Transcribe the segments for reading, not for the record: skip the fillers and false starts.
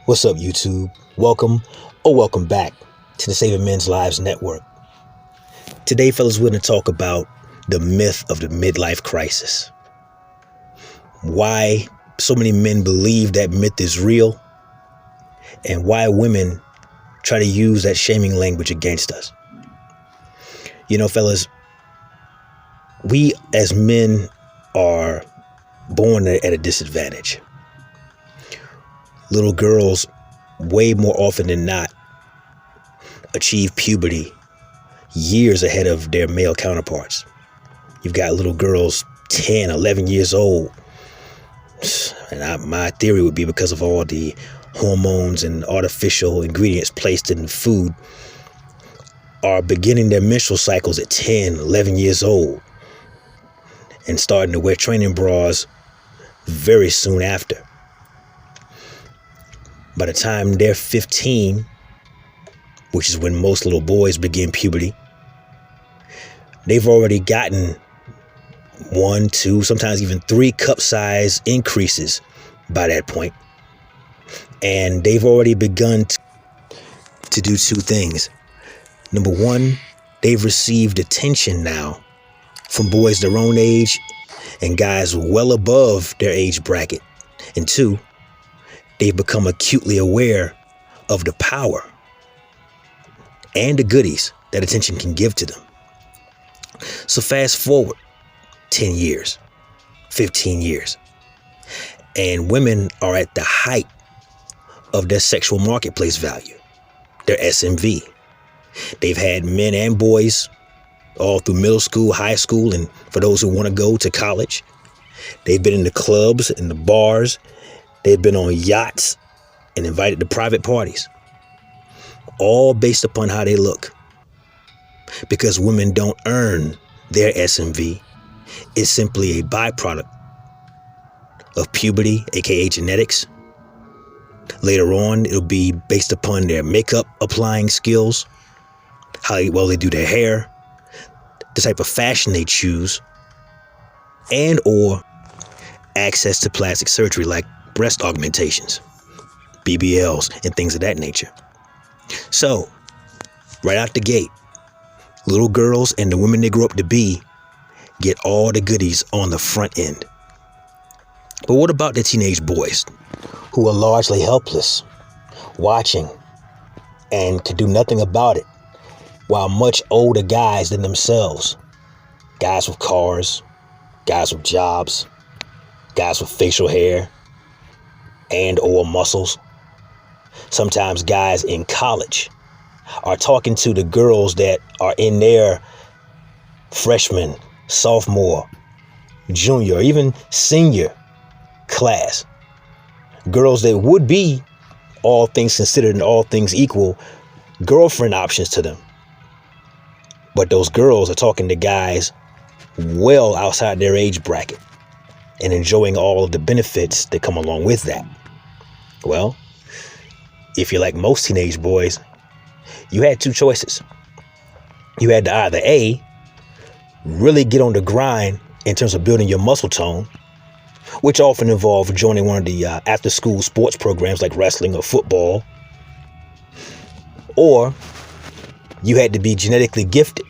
What's up, YouTube? Welcome back to the Saving Men's Lives Network. Today, fellas, we're going to talk about the myth of the midlife crisis. Why so many men believe that myth is real, and why women try to use that shaming language against us. You know, fellas, we as men are born at a disadvantage. Little girls, way more often than not, achieve puberty years ahead of their male counterparts. You've got little girls 10, 11 years old. And my theory would be because of all the hormones and artificial ingredients placed in the food, are beginning their menstrual cycles at 10, 11 years old and starting to wear training bras very soon after. By the time they're 15, which is when most little boys begin puberty, they've already gotten 1, 2, sometimes even 3 cup size increases by that point. And they've already begun to do 2 things. Number 1, they've received attention now from boys their own age and guys well above their age bracket. And 2, they've become acutely aware of the power and the goodies that attention can give to them. So fast forward 10 years, 15 years, and women are at the height of their sexual marketplace value, their SMV. They've had men and boys all through middle school, high school, and for those who want to go to college. They've been in the clubs and the bars. They've been on yachts and invited to private parties, all based upon how they look. Because women don't earn their SMV. It's simply a byproduct of puberty, aka genetics. Later on, it'll be based upon their makeup applying skills, how well they do their hair, the type of fashion they choose, and or access to plastic surgery like breast augmentations, BBLs, and things of that nature. So, right out the gate, little girls and the women they grow up to be get all the goodies on the front end. But what about the teenage boys who are largely helpless, watching, and can do nothing about it, while much older guys than themselves, guys with cars, guys with jobs, guys with facial hair and or muscles, sometimes guys in college, are talking to the girls that are in their freshman, sophomore, junior, or even senior class. Girls that would be, all things considered and all things equal, girlfriend options to them. But those girls are talking to guys well outside their age bracket and enjoying all of the benefits that come along with that. Well, if you're like most teenage boys, you had 2 choices. You had to either A, really get on the grind in terms of building your muscle tone, which often involved joining one of the after-school sports programs like wrestling or football, or you had to be genetically gifted,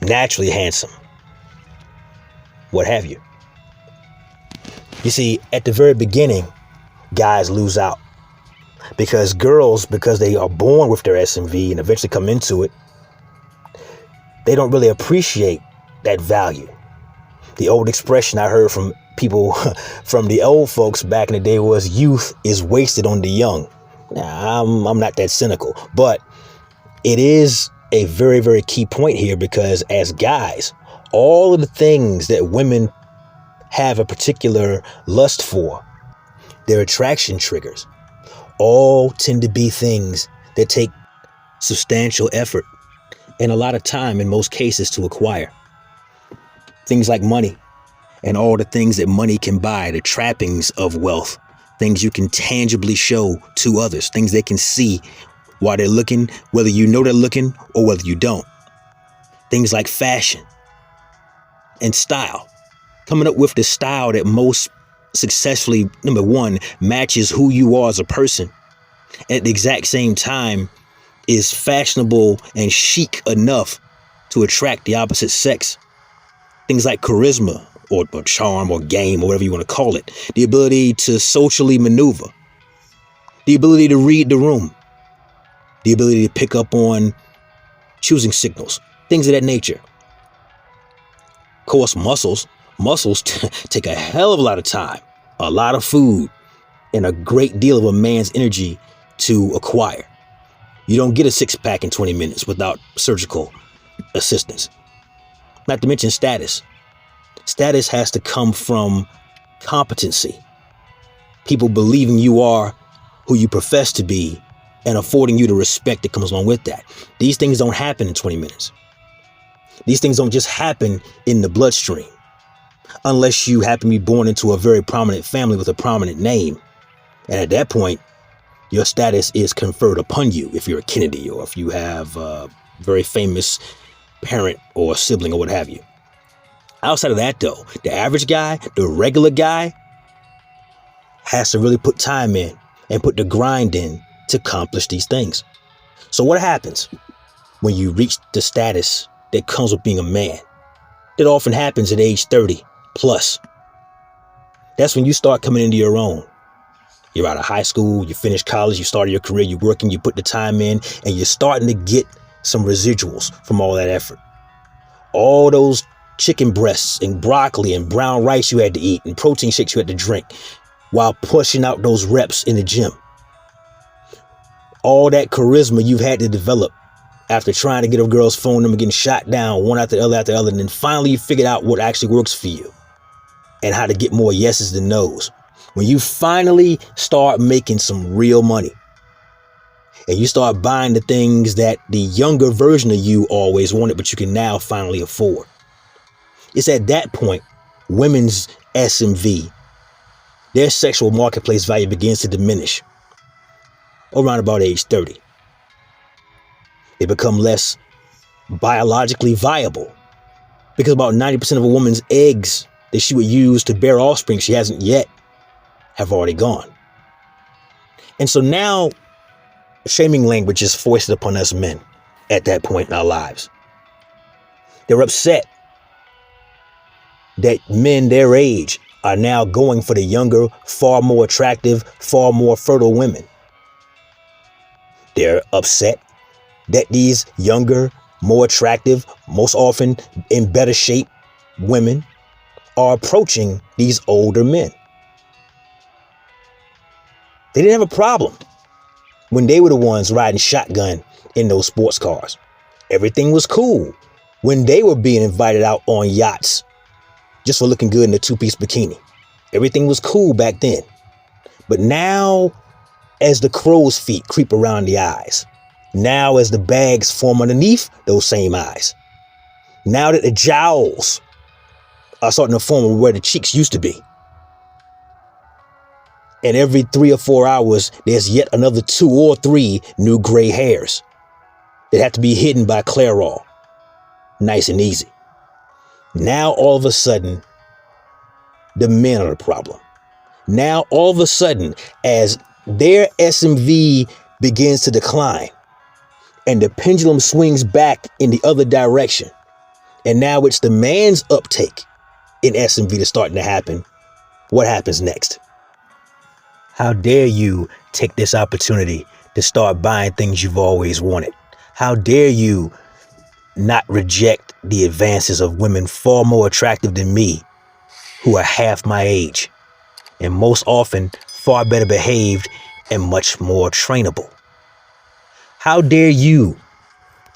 naturally handsome, what have you. You see, at the very beginning, guys lose out because girls, because they are born with their SMV and eventually come into it, they don't really appreciate that value. The old expression I heard from people, from the old folks back in the day, was youth is wasted on the young. Now, I'm not that cynical, but it is a very, very key point here, because as guys, all of the things that women have a particular lust for, their attraction triggers, all tend to be things that take substantial effort and a lot of time in most cases to acquire. Things like money and all the things that money can buy, the trappings of wealth, things you can tangibly show to others, things they can see while they're looking, whether you know they're looking or whether you don't. Things like fashion, and style. Coming up with the style that most successfully, number one, matches who you are as a person. At the exact same time, is fashionable and chic enough to attract the opposite sex. Things like charisma or charm or game or whatever you want to call it. The ability to socially maneuver. The ability to read the room. The ability to pick up on choosing signals. Things of that nature. Of course, muscles take a hell of a lot of time, a lot of food, and a great deal of a man's energy to acquire. You don't get a six-pack in 20 minutes without surgical assistance. Not to mention status. Status has to come from competency. People believing you are who you profess to be and affording you the respect that comes along with that. These things don't happen in 20 minutes. These things don't just happen in the bloodstream. Unless you happen to be born into a very prominent family with a prominent name. And at that point, your status is conferred upon you if you're a Kennedy or if you have a very famous parent or sibling or what have you. Outside of that, though, the average guy, the regular guy, has to really put time in and put the grind in to accomplish these things. So what happens when you reach the status that comes with being a man? It often happens at age 30 plus. That's when you start coming into your own. You're out of high school, you finish college, you started your career, you're working, you put the time in, and you're starting to get some residuals from all that effort. All those chicken breasts and broccoli and brown rice you had to eat and protein shakes you had to drink while pushing out those reps in the gym. All that charisma you've had to develop after trying to get a girl's phone number, getting shot down one after the other, and then finally you figured out what actually works for you and how to get more yeses than nos. When you finally start making some real money and you start buying the things that the younger version of you always wanted, but you can now finally afford. It's at that point, women's SMV, their sexual marketplace value begins to diminish around about age 30. They become less biologically viable because about 90% of a woman's eggs that she would use to bear offspring she hasn't yet have already gone. And so now shaming language is foisted upon us men at that point in our lives. They're upset that men their age are now going for the younger, far more attractive, far more fertile women. They're upset that these younger, more attractive, most often in better shape women are approaching these older men. They didn't have a problem when they were the ones riding shotgun in those sports cars. Everything was cool when they were being invited out on yachts just for looking good in a two-piece bikini. Everything was cool back then. But now, as the crow's feet creep around the eyes, now as the bags form underneath those same eyes, now that the jowls are starting to form where the cheeks used to be, and every 3 or 4 hours, there's yet another 2 or 3 new gray hairs that have to be hidden by Clairol. Nice and easy. Now, all of a sudden, the men are the problem. Now, all of a sudden, as their SMV begins to decline and the pendulum swings back in the other direction, and now it's the man's uptake in SMV that's starting to happen, what happens next? How dare you take this opportunity to start buying things you've always wanted? How dare you not reject the advances of women far more attractive than me, who are half my age, and most often far better behaved and much more trainable? How dare you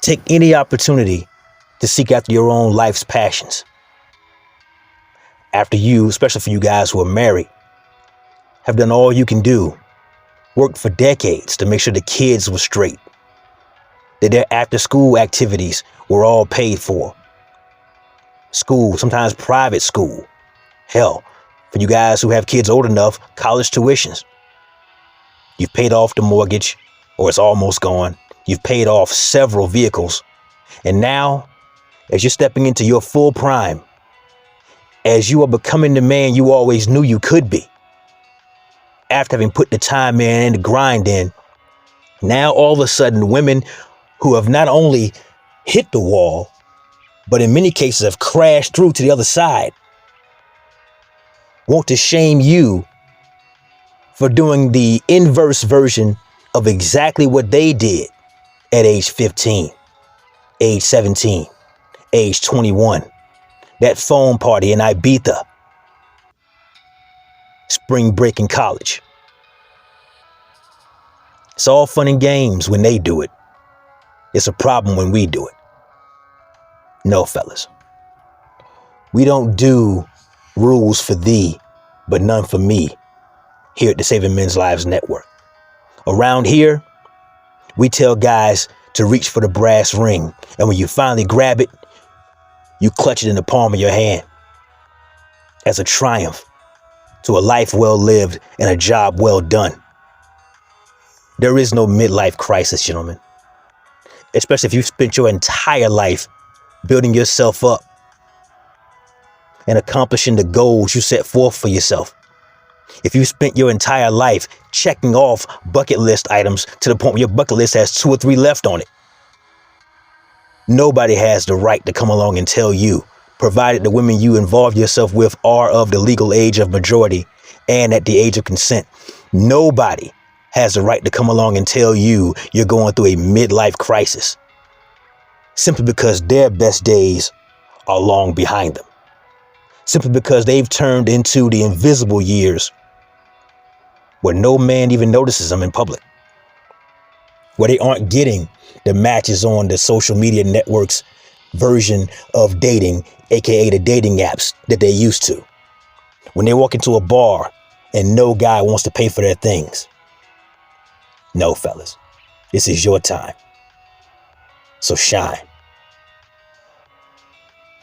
take any opportunity to seek after your own life's passions? After you, especially for you guys who are married, have done all you can do, worked for decades to make sure the kids were straight, that their after-school activities were all paid for. School, sometimes private school. Hell, for you guys who have kids old enough, college tuitions. You've paid off the mortgage, or it's almost gone. You've paid off several vehicles. And now, as you're stepping into your full prime, as you are becoming the man you always knew you could be. After having put the time in and the grind in, now all of a sudden women who have not only hit the wall, but in many cases have crashed through to the other side, want to shame you for doing the inverse version of exactly what they did at age 15, age 17, age 21. That phone party in Ibiza, spring break in college. It's all fun and games when they do it. It's a problem when we do it. No, fellas. We don't do rules for thee, but none for me here at the Saving Men's Lives Network. Around here, we tell guys to reach for the brass ring, and when you finally grab it, you clutch it in the palm of your hand as a triumph to a life well lived and a job well done. There is no midlife crisis, gentlemen, especially if you've spent your entire life building yourself up and accomplishing the goals you set forth for yourself. If you spent your entire life checking off bucket list items to the point where your bucket list has 2 or 3 left on it, nobody has the right to come along and tell you, provided the women you involve yourself with are of the legal age of majority and at the age of consent, nobody has the right to come along and tell you you're going through a midlife crisis simply because their best days are long behind them. Simply because they've turned into the invisible years where no man even notices them in public, where they aren't getting the matches on the social media networks version of dating, aka the dating apps that they used to. When they walk into a bar and no guy wants to pay for their things. No, fellas, this is your time. So shine.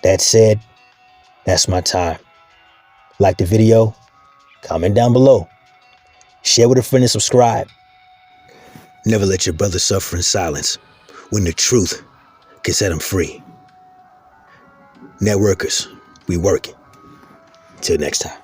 That said, that's my time. Like the video, comment down below, share with a friend and subscribe. Never let your brother suffer in silence when the truth can set him free. Networkers, we working. Till next time.